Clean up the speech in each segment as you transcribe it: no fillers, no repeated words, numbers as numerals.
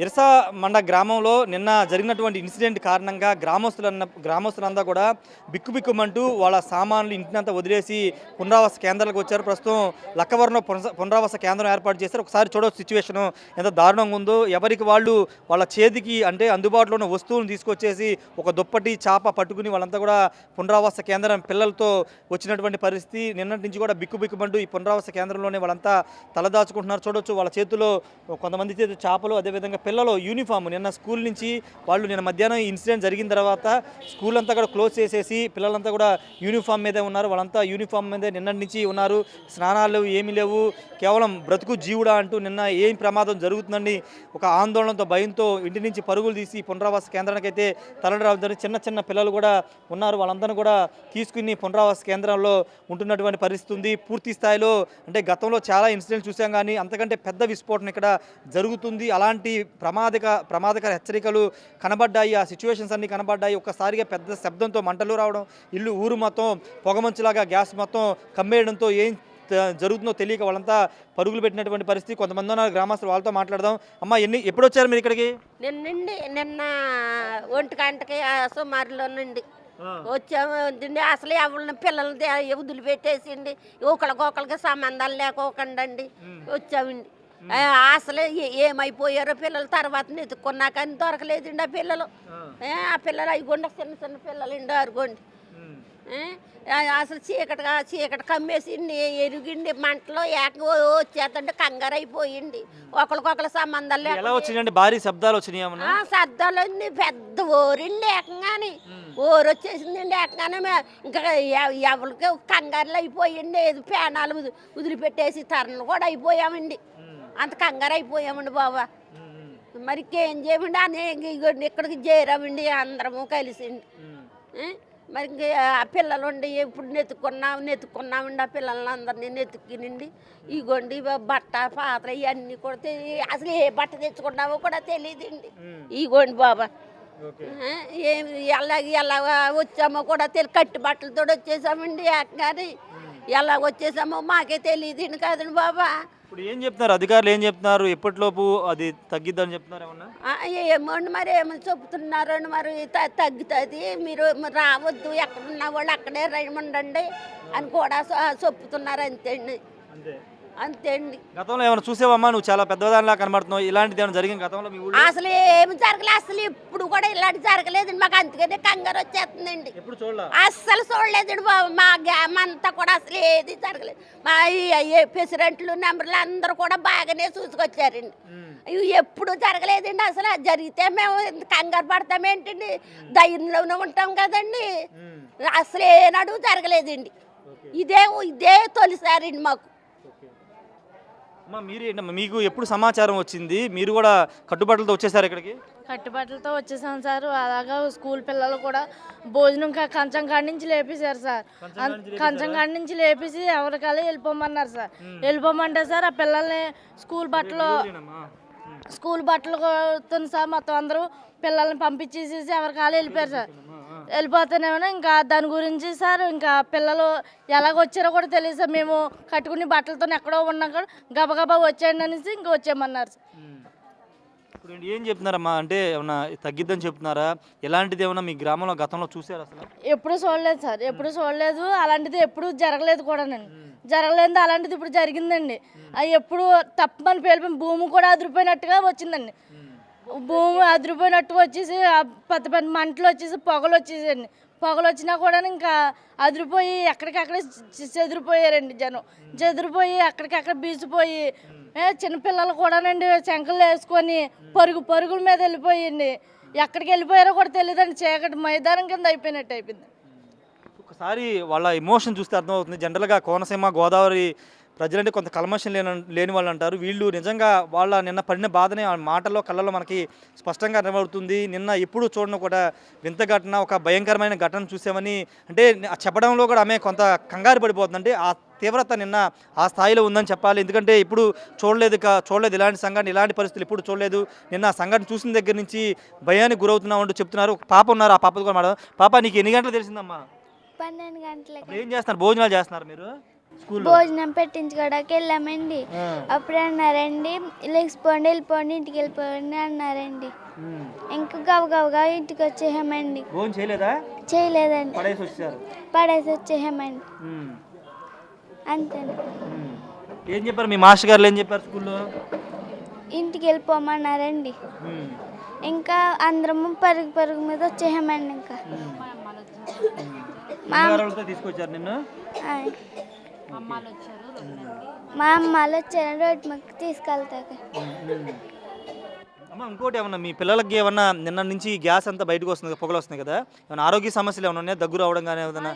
ఇరసమండ గ్రామంలో నిన్న జరిగినటువంటి ఇన్సిడెంట్ కారణంగా గ్రామస్తులంతా కూడా బిక్కుబిక్కుమంటూ వాళ్ళ సామాన్లు ఇంటినంతా వదిలేసి పునరావాస కేంద్రాలకు వచ్చారు. ప్రస్తుతం లక్కవరంలో పునరావాస కేంద్రం ఏర్పాటు చేశారు. ఒకసారి చూడవచ్చు సిచ్యువేషన్ ఎంత దారుణంగా ఉందో. ఎవరికి వాళ్ళు వాళ్ళ చేతికి అంటే అందుబాటులో ఉన్న వస్తువులను తీసుకొచ్చేసి ఒక దుప్పటి చాప పట్టుకుని వాళ్ళంతా కూడా పునరావాస కేంద్రం పిల్లలతో వచ్చినటువంటి పరిస్థితి. నిన్నటి నుంచి కూడా బిక్కుబిక్కుమంటూ ఈ పునరావాస కేంద్రంలోనే వాళ్ళంతా తలదాచుకుంటున్నారు. చూడొచ్చు వాళ్ళ చేతుల్లో కొంతమంది చేతి చాపలు, అదేవిధంగా పిల్లలు యూనిఫామ్. నిన్న స్కూల్ నుంచి వాళ్ళు నిన్న మధ్యాహ్నం ఇన్సిడెంట్ జరిగిన తర్వాత స్కూల్ అంతా కూడా క్లోజ్ చేసేసి పిల్లలంతా కూడా యూనిఫామ్ మీదే ఉన్నారు. వాళ్ళంతా యూనిఫామ్ మీదే నిన్నటి నుంచి ఉన్నారు. స్నానాలు ఏమీ లేవు, కేవలం బ్రతుకు జీవుడా అంటూ నిన్న ఏం ప్రమాదం జరుగుతుందండి ఒక ఆందోళనతో భయంతో ఇంటి నుంచి పరుగులు తీసి పునరావాస కేంద్రానికి అయితే తరలిరావడం. చిన్న చిన్న పిల్లలు కూడా ఉన్నారు. వాళ్ళందరూ కూడా తీసుకుని పునరావాస కేంద్రంలో ఉంటున్నటువంటి పరిస్థితి ఉంది. పూర్తి స్థాయిలో అంటే గతంలో చాలా ఇన్సిడెంట్స్ చూసాం, కానీ అంతకంటే పెద్ద విస్ఫోటనం ఇక్కడ జరుగుతుంది. అలాంటి ప్రమాదకర హెచ్చరికలు కనబడ్డాయి. ఆ సిచ్యువేషన్స్ అన్నీ కనబడ్డాయి. ఒక్కసారిగా పెద్ద శబ్దంతో మంటలు రావడం, ఊరు మొత్తం పొగమంచులాగా గ్యాస్ మొత్తం కమ్మేయడంతో ఏం జరుగుతుందో తెలియక వాళ్ళంతా పరుగులు పెట్టినటువంటి పరిస్థితి. కొంతమంది ఉన్నారు గ్రామస్తులు, వాళ్ళతో మాట్లాడదాం. అమ్మ ఎప్పుడు వచ్చారు మీరు ఇక్కడికి? నిన్న 1 గంటకి సుమారులో నుండి వచ్చామండి. అసలు ఎవరిని పిల్లల్ని వదిలిపెట్టేసిండి, ఒకళ్ళకొకళ్ళకి సంబంధాలు లేకోకండి వచ్చామండి. అసలు ఏమైపోయారో పిల్లలు తర్వాత నెతుక్కున్నా కానీ దొరకలేదండి ఆ పిల్లలు. ఆ పిల్లలు అయిగోండి చిన్న చిన్న పిల్లలండి అరుగోండి. అసలు చీకటి కమ్మేసి ఎరిగిండి మంటలో ఏకంగా వచ్చేస్తుంటే కంగారు అయిపోయింది. ఒకరికొకరు సంబంధాలు ఎలా వచ్చినాయండి? భారీ శబ్దాలు వచ్చినాయి. శబ్దాలు అన్ని పెద్ద ఓరిండి ఏకంగాని ఓరు వచ్చేసిందండి ఏకంగానే. ఇంకా ఎవరికి కంగారులు అయిపోయింది. పేనాలు వదిలిపెట్టేసి తరణలు కూడా అయిపోయామండి. అంత కంగారు అయిపోయామండి బాబా. మరి ఇంకేం చేయమండి అని ఇక్కడికి చేరామండి అందరము కలిసిండి. మరి ఇంక ఆ పిల్లలు ఉండి ఎప్పుడు నెత్తుకున్నామండి. ఆ పిల్లల్ని అందరినీ నెత్తుకినండి. ఇగోండి బట్ట పాత్ర ఇవన్నీ కూడా అసలు ఏ బట్ట తెచ్చుకున్నావో కూడా తెలియదండి. ఇగోండి బాబా ఎలా వచ్చామో కూడా కట్టి బట్టలతో వచ్చేసామండి. కానీ ఎలా వచ్చేసామో మాకే తెలియదండి కదండి బాబా. ఇప్పుడు ఏం చెప్తున్నారు అధికారులు? ఏం చెప్తున్నారు? ఎప్పటిలోపు అది తగ్గిద్దని చెప్తున్నారు ఏమన్నా? ఏమోండి మరి ఏమని చెప్తున్నారండి. మరి తగ్గుతుంది, మీరు రావద్దు, ఎక్కడున్న వాళ్ళు అక్కడే రమ్మండి అని కూడా చెప్తున్నారు. అంతే అండి. గతంలో ఏమైనా చూసేవమ్మా? నువ్వు చాలా పెద్దదానిలా కనబడుతున్నావు. ఇలాంటిది ఏమైనా జరిగింది గతంలో మీ ఊళ్ళో? అసలు ఏమి జరగలేదు. అసలు ఇప్పుడు కూడా ఇలాంటి జరగలేదండి. మాకు అందుకనే కంగారు వచ్చేస్తుందండి. అస్సలు చూడలేదండి బాబు. మా గ్రామం అంతా కూడా అసలు ఏది జరగలేదు. మా ప్రెసిడెంట్లు నెంబర్లు అందరూ కూడా బాగానే చూసుకొచ్చారండి. ఎప్పుడు జరగలేదండి. అసలు జరిగితే మేము కంగారు పడతామేంటండి, ధైర్యంలోనే ఉంటాం కదండి. అసలు ఏనాడు జరగలేదండి. ఇదే తొలిసారండి మాకు. మీకు ఎప్పుడు సమాచారం వచ్చింది? మీరు కూడా కట్టుబాట్లతో వచ్చేసారు ఇక్కడికి? కట్టుబాట్లతో వచ్చేసాం సార్. అలాగా స్కూల్ పిల్లలు కూడా భోజనం కంచం కాడి నుంచి లేపేశారు సార్. కంచం కాడి నుంచి లేపేసి ఎవరికాలే వెళ్ళిపోమన్నారు సార్. వెళ్ళిపోమంటే సార్ ఆ పిల్లల్ని స్కూల్ బట్టలు కొడుతుంది సార్. మొత్తం అందరూ పిల్లల్ని పంపించేసేసి ఎవరికాలే వెళ్ళిపోయారు సార్. వెళ్ళిపోతేనేమో ఇంకా దాని గురించి సార్ ఇంకా పిల్లలు ఎలాగొచ్చారో కూడా తెలియదు సార్. మేము కట్టుకుని బట్టలతో ఎక్కడో ఉన్నాం కూడా గబగబా వచ్చేయండి అనేసి ఇంకా వచ్చామన్నారు సార్. ఇప్పుడు ఏం చెప్తున్నారమ్మా? అంటే ఏమన్నా తగ్గిద్దని చెప్తున్నారా? ఎలాంటిది ఏమన్నా మీ గ్రామంలో గతంలో చూసారు? అసలు ఎప్పుడు చూడలేదు సార్, ఎప్పుడు చూడలేదు. అలాంటిది ఎప్పుడు జరగలేదు కూడానండి. జరగలేదు అలాంటిది ఇప్పుడు జరిగిందండి. అది ఎప్పుడు తప్పని పేలిపోయి భూమి కూడా అదిరిపోయినట్టుగా వచ్చిందండి. భూమి అదిరిపోయినట్టు వచ్చేసి పెద్ద పెద్ద మంటలు వచ్చేసి పొగలు వచ్చేసండి. పొగలు వచ్చినా కూడా ఇంకా అదిరిపోయి ఎక్కడికక్కడ చెదిరిపోయారండి. జనం చెదిరిపోయి అక్కడికక్కడ బీసిపోయి చిన్నపిల్లలు కూడానండి శంకలు వేసుకొని పరుగుల మీద వెళ్ళిపోయింది. ఎక్కడికి వెళ్ళిపోయారో కూడా తెలియదండి. చీకటి మైదానం కింద అయిపోయినట్టు అయిపోయింది. ఒకసారి వాళ్ళ ఎమోషన్ చూస్తే అర్థమవుతుంది. జనరల్గా కోనసీమ గోదావరి ప్రజలంటే కొంత కల్మషం లేని వాళ్ళు అంటారు. వీళ్ళు నిజంగా వాళ్ళ నిన్న పడిన బాధని ఆ మాటల్లో కళ్ళలో మనకి స్పష్టంగా కనబడుతుంది. నిన్న ఎప్పుడు చూడడం కూడా వింత ఘటన, ఒక భయంకరమైన ఘటన చూసామని అంటే చెప్పడంలో కూడా ఆమె కొంత కంగారు పడిపోతుంది. అంటే ఆ తీవ్రత నిన్న ఆ స్థాయిలో ఉందని చెప్పాలి. ఎందుకంటే ఇప్పుడు చూడలేదు ఇలాంటి సంఘటన, ఇలాంటి పరిస్థితులు ఇప్పుడు చూడలేదు. నిన్న ఆ సంఘటన చూసిన దగ్గర నుంచి భయానికి గురవుతున్నాం అంటూ చెప్తున్నారు. ఒక పాప ఉన్నారు, ఆ పాపతో కూడా మేడం. పాప నీకు ఎన్ని గంటలు తెలిసిందమ్మా? 12 గంటలకి. ఏం చేస్తున్నారు? భోజనాలు చేస్తున్నారు మీరు? భోజనం పెట్టించుకోవడానికి వెళ్ళామండి. అప్పుడు అన్నారండి లేచిపోండి వెళ్ళిపోండి ఇంటికి వెళ్ళిపోండి అన్నారండి. ఇంకా గవగవగా ఇంటికి వచ్చేసామండి. చేయలేదండి, పడేసి వచ్చేసామండి. అంతేనా. ఏం చెప్పారు మీ మాస్టర్ గారు? ఏం చెప్పారు స్కూల్లో? ఇంటికి వెళ్ళిపోమన్నారండి. ఇంకా అందరము పరుగు పరుగు మీద వచ్చేసామండి. ఇంకా తీసుకొచ్చారు నిన్ను? మా అమ్మాలు వచ్చారు రోడ్డు మాకు తీసుకెళ్తాక. అమ్మ ఇంకోటి ఏమన్నా మీ పిల్లలకి ఏమన్నా నిన్న నుంచి గ్యాస్ అంతా బయటకు వస్తుంది, పొగలు వస్తున్నాయి కదా, ఏమన్నా ఆరోగ్య సమస్యలు ఏమైనా ఉన్నాయా? దగ్గు రావడం కానీ ఏమన్నా?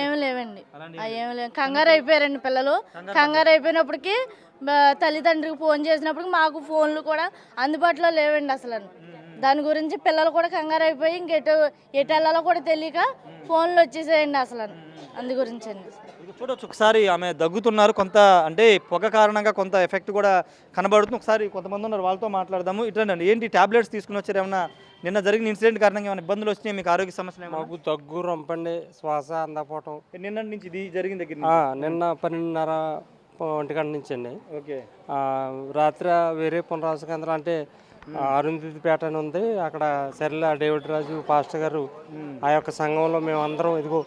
ఏమి లేవండి. కంగారు అయిపోయారండి పిల్లలు. కంగారు అయిపోయినప్పటికీ తల్లిదండ్రికి ఫోన్ చేసినప్పటికి మాకు ఫోన్లు కూడా అందుబాటులో లేవండి అసలు. దాని గురించి పిల్లలు కూడా కంగారు అయిపోయి ఇంకెటు ఎటు వెళ్ళాలో కూడా తెలియక ఫోన్లు వచ్చేసేయండి అసలు. అందు గురించి అండి. చూడవచ్చు ఒకసారి ఆమె దగ్గుతున్నారు, కొంత అంటే పొగ కారణంగా కొంత ఎఫెక్ట్ కూడా కనబడుతుంది. ఒకసారి కొంతమంది ఉన్నారు, వాళ్ళతో మాట్లాడదాము. ఇట్లండి, ఏంటి టాబ్లెట్స్ తీసుకుని వచ్చారు? ఏమన్నా నిన్న జరిగిన ఇన్సిడెంట్ కారణంగా ఏమైనా ఇబ్బందులు వచ్చినాయి మీకు? ఆరోగ్య సమస్యలు? మాకు దగ్గు, రొంపండి, శ్వాస అందకపోవటం. నిన్న నుంచి ఇది జరిగిన దగ్గర నిన్న 12:30 1 గంట నుంచి అండి. ఓకే. రాత్రి వేరే పునరావాస కేంద్రం అంటే అరుంధతిపేట అని ఉంది, అక్కడ సరిల డేవిడ్ రాజు పాస్టర్ గారు ఆ యొక్క సంఘంలో మేము అందరం ఇదిగో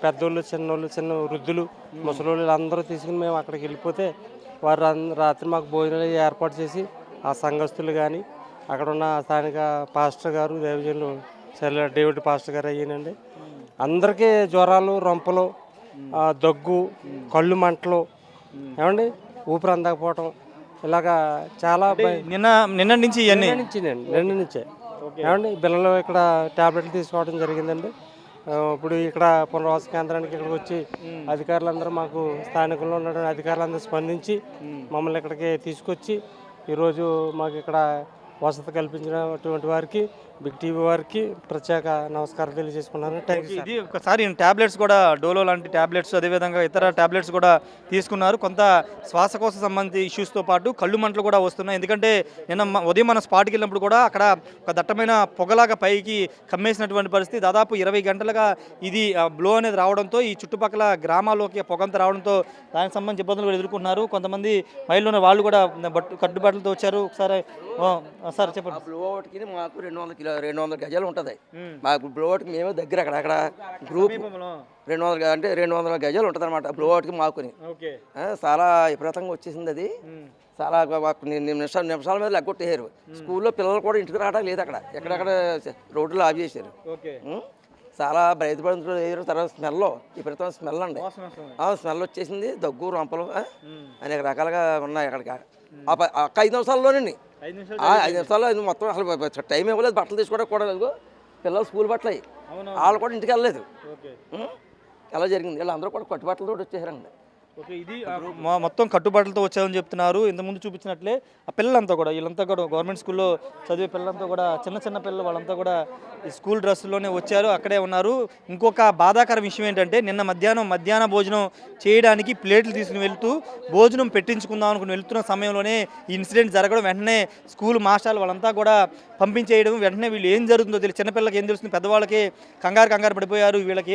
పెద్దోళ్ళు, చిన్నోళ్ళు, చిన్న వృద్ధులు, ముసలోళ్ళు అందరూ తీసుకుని మేము అక్కడికి వెళ్ళిపోతే వారు రాత్రి మాకు భోజనాలు ఏర్పాటు చేసి ఆ సంఘస్థులు కానీ అక్కడ ఉన్న స్థానిక పాస్టర్ గారు, దేవజనులు సరిల డేవిడ్ పాస్టర్ గారు అయ్యానండి. అందరికీ జ్వరాలు, రొంపలు, దగ్గు, కళ్ళు మంటలు, ఏమండి ఊపిరి అందకపోవటం, ఇలాగా చాలా నిన్న నుంచి నుంచే ఏమండి పిల్లలు ఇక్కడ టాబ్లెట్లు తీసుకోవడం జరిగిందండి. ఇప్పుడు ఇక్కడ పునరావాస కేంద్రానికి ఇక్కడికి వచ్చి అధికారులందరూ మాకు స్థానికంలో ఉన్న అధికారులందరూ స్పందించి మమ్మల్ని ఇక్కడికి తీసుకొచ్చి ఈరోజు మాకు ఇక్కడ వసతి కల్పించినటువంటి వారికి, బిగ్ టీవీ వారికి ప్రత్యేక నమస్కారం తెలియజేసుకున్నాను. ఇది ఒకసారి టాబ్లెట్స్ కూడా, డోలో లాంటి టాబ్లెట్స్, అదేవిధంగా ఇతర టాబ్లెట్స్ కూడా తీసుకున్నారు. కొంత శ్వాసకోశ సంబంధించి ఇష్యూస్తో పాటు కళ్ళు మంటలు కూడా వస్తున్నాయి. ఎందుకంటే నిన్న ఉదయం మనం స్పాట్కి వెళ్ళినప్పుడు కూడా అక్కడ ఒక దట్టమైన పొగలాగా పైకి కమ్మేసినటువంటి పరిస్థితి. దాదాపు 20 గంటలుగా ఇది బ్లో అనేది రావడంతో ఈ చుట్టుపక్కల గ్రామాల్లోకి పొగంత రావడంతో దానికి సంబంధించి ఇబ్బందులు కూడా ఎదుర్కొన్నారు. కొంతమంది మహిళలు వాళ్ళు కూడా కట్టుబట్టలతో వచ్చారు. ఒకసారి సార్ చెప్పండి. బ్లోఅవుట్కి మాకు 200 గజాలు ఉంటుంది. మాకు బ్లోఅవుట్కి మేమే దగ్గర అక్కడ గ్రూప్ 200 అంటే 200 గజాలు ఉంటుంది అనమాట బ్లోఅవుట్కి మాకుని. చాలా విపరీతంగా వచ్చేసింది అది. చాలా నిమిషాల మీద లెగ్గొట్టేశారు. స్కూల్లో పిల్లలు కూడా ఇంటికి రావడం లేదు. అక్కడ ఎక్కడెక్కడ రోడ్లు ఆఫ్ చేశారు. చాలా బయటపడుతున్నారు. తర్వాత విపరీతమైన స్మెల్ అండి. స్మెల్ వచ్చేసింది. దగ్గు, రొంపలు అనేక రకాలుగా ఉన్నాయి అక్కడికి. 5 నిమిషాల్లోనండి. 5 నిమిషాల్లో మొత్తం అసలు టైం ఇవ్వలేదు. బట్టలు తీసుకోవడానికి కూడా లేదు. పిల్లలు స్కూల్ బట్టలు అయ్యి వాళ్ళు కూడా ఇంటికి వెళ్ళలేదు. ఎలా జరిగింది? వీళ్ళందరూ కూడా కట్టుబట్టలతో వచ్చేసారండి. ఓకే. ఇది మొత్తం కట్టుబాట్లతో వచ్చామని చెప్తున్నారు. ఇంతకుముందు చూపించినట్లే ఆ పిల్లలంతా కూడా, వీళ్ళంతా కూడా గవర్నమెంట్ స్కూల్లో చదివే పిల్లలంతా కూడా, చిన్న పిల్లలు వాళ్ళంతా కూడా ఈ స్కూల్ డ్రెస్సుల్లోనే వచ్చారు, అక్కడే ఉన్నారు. ఇంకొక బాధాకర విషయం ఏంటంటే నిన్న మధ్యాహ్న భోజనం చేయడానికి ప్లేట్లు తీసుకుని వెళ్తూ భోజనం పెట్టించుకుందాం అనుకుని వెళ్తున్న సమయంలోనే ఈ ఇన్సిడెంట్ జరగడం, వెంటనే స్కూల్ మాస్టర్లు వాళ్ళంతా కూడా పంపించేయడం, వెంటనే వీళ్ళు ఏం జరుగుతుందో తెలియదు. చిన్నపిల్లలకి ఏం తెలుస్తుంది, పెద్దవాళ్ళకి కంగారు పడిపోయారు. వీళ్ళకి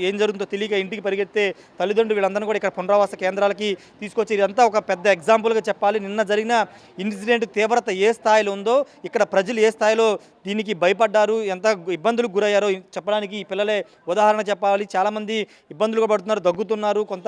ఏం జరుగుతుందో తెలియక ఇంటికి పరిగెత్తే తల్లిదండ్రులు వీళ్ళందరూ కూడా ఇక్కడ పునరావాస కేంద్రాలకి తీసుకొచ్చి, ఇదంతా ఒక పెద్ద ఎగ్జాంపుల్గా చెప్పాలి. నిన్న జరిగిన ఇన్సిడెంట్ తీవ్రత ఏ స్థాయిలో ఉందో, ఇక్కడ ప్రజలు ఏ స్థాయిలో దీనికి భయపడ్డారు, ఎంత ఇబ్బందులకు గురయ్యారో చెప్పడానికి ఈ పిల్లలే ఉదాహరణ చెప్పాలి. చాలామంది ఇబ్బందులు పడుతున్నారు, దగ్గుతున్నారు, కొంత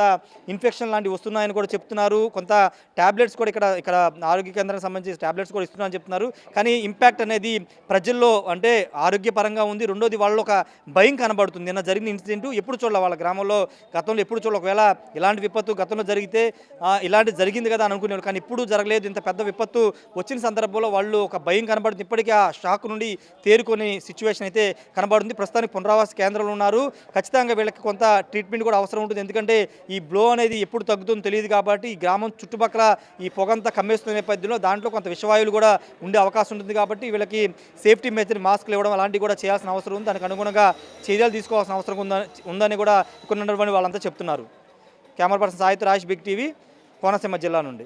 ఇన్ఫెక్షన్ లాంటివి వస్తున్నాయని కూడా చెప్తున్నారు. కొంత ట్యాబ్లెట్స్ కూడా ఇక్కడ ఆరోగ్య కేంద్రానికి సంబంధించి ట్యాబ్లెట్స్ కూడా ఇస్తున్నారని చెప్తున్నారు. కానీ ఇంపాక్ట్ అనేది ప్రజల్లో అంటే ఆరోగ్యపరంగా ఉంది. రెండోది వాళ్ళలో ఒక భయం కనబడుతుంది. నిన్న జరిగిన ఇన్సిడెంట్ ఎప్పుడు చూడాలి, వాళ్ళ గ్రామంలో గతంలో ఎప్పుడు చూడాలి. ఒకవేళ ఇలాంటి విపత్తు గతంలో జరిగితే ఇలాంటి జరిగింది కదా అని అనుకునేవాళ్ళు, కానీ ఇప్పుడు జరగలేదు. ఇంత పెద్ద విపత్తు వచ్చిన సందర్భంలో వాళ్ళు ఒక భయం కనబడుతుంది. ఇప్పటికీ ఆ షాక్ నుండి తేరుకొని సిచ్యువేషన్ అయితే కనబడుతుంది. ప్రస్తుతానికి పునరావాస కేంద్రంలో ఉన్నారు. ఖచ్చితంగా వీళ్ళకి కొంత ట్రీట్మెంట్ కూడా అవసరం ఉంటుంది. ఎందుకంటే ఈ బ్లో అనేది ఎప్పుడు తగ్గుతుందో తెలియదు కాబట్టి, ఈ గ్రామం చుట్టుపక్కల ఈ పొగంతా కమ్మేస్తున్న నేపథ్యంలో దాంట్లో కొంత విషవాయువులు కూడా ఉండే అవకాశం ఉంటుంది. కాబట్టి వీళ్ళకి సేఫ్టీ మెజర్ మాస్క్లు ఇవ్వడం అలాంటివి కూడా చేయాల్సిన అవసరం ఉంది. దానికి అనుగుణంగా చర్యలు తీసుకోవాల్సిన అవసరం ఉందని కూడా ఇక్కడ ఉన్నటువంటి వాళ్ళంతా చెప్తున్నారు. కెమెరా పర్సన్ సాయితో రాజేష్, బిగ్ టీవీ, కోనసీమ జిల్లా నుండి.